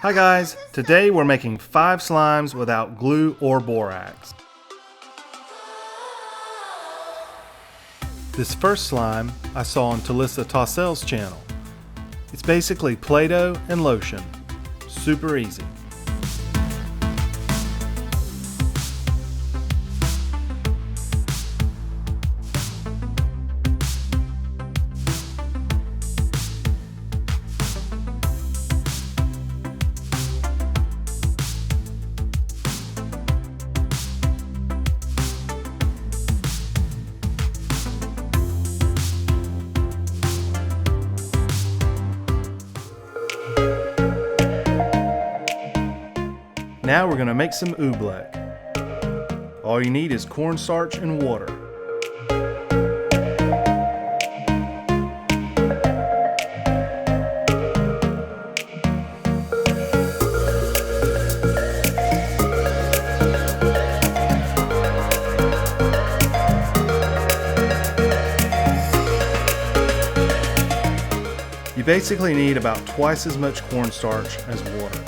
Hi guys, today we're making 5 slimes without glue or borax. This first slime I saw on Talissa Tossel's channel. It's basically Play-Doh and lotion. Super easy. Now we're going to make some oobleck. All you need is cornstarch and water. You basically need about twice as much cornstarch as water.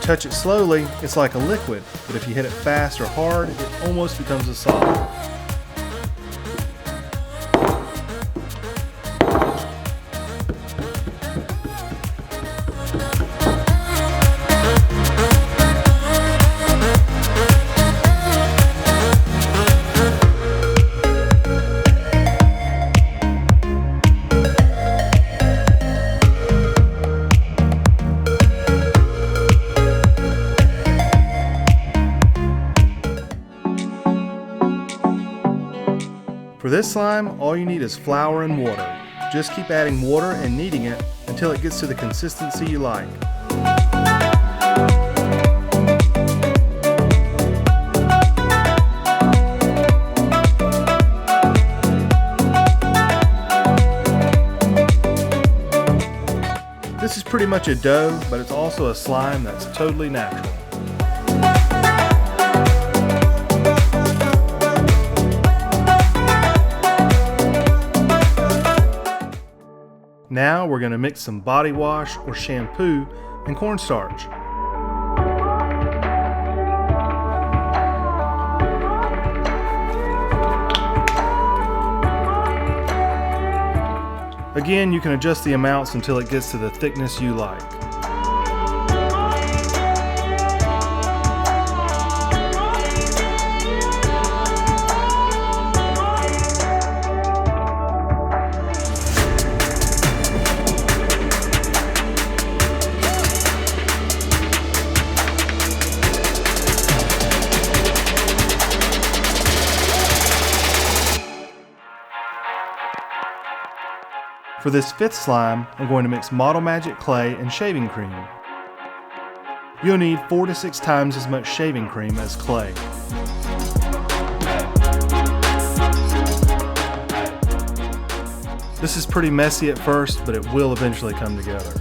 Touch it slowly, it's like a liquid, but if you hit it fast or hard, it almost becomes a solid. For this slime, all you need is flour and water. Just keep adding water and kneading it until it gets to the consistency you like. This is pretty much a dough, but it's also a slime that's totally natural. Now we're going to mix some body wash or shampoo and cornstarch. Again, you can adjust the amounts until it gets to the thickness you like. For this 5th slime, I'm going to mix Model Magic clay and shaving cream. You'll need 4 to 6 times as much shaving cream as clay. This is pretty messy at first, but it will eventually come together.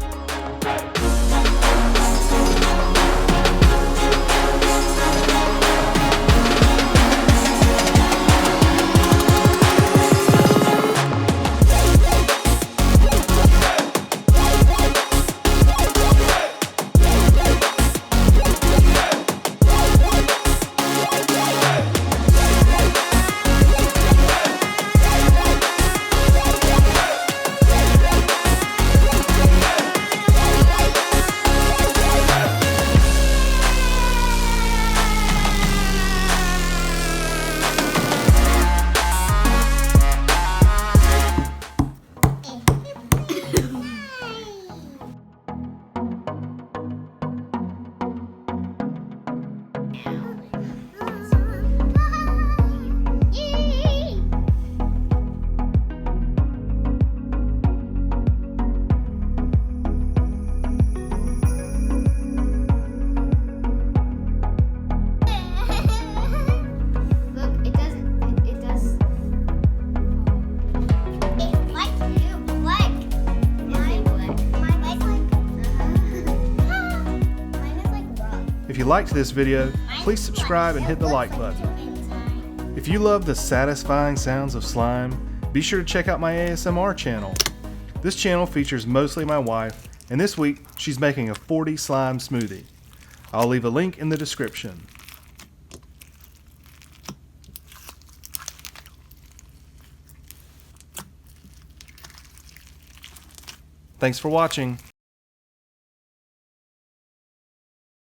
If you liked this video, please subscribe and hit the like button. If you love the satisfying sounds of slime, be sure to check out my ASMR channel. This channel features mostly my wife, and this week she's making a 40 slime smoothie. I'll leave a link in the description. Thanks for watching.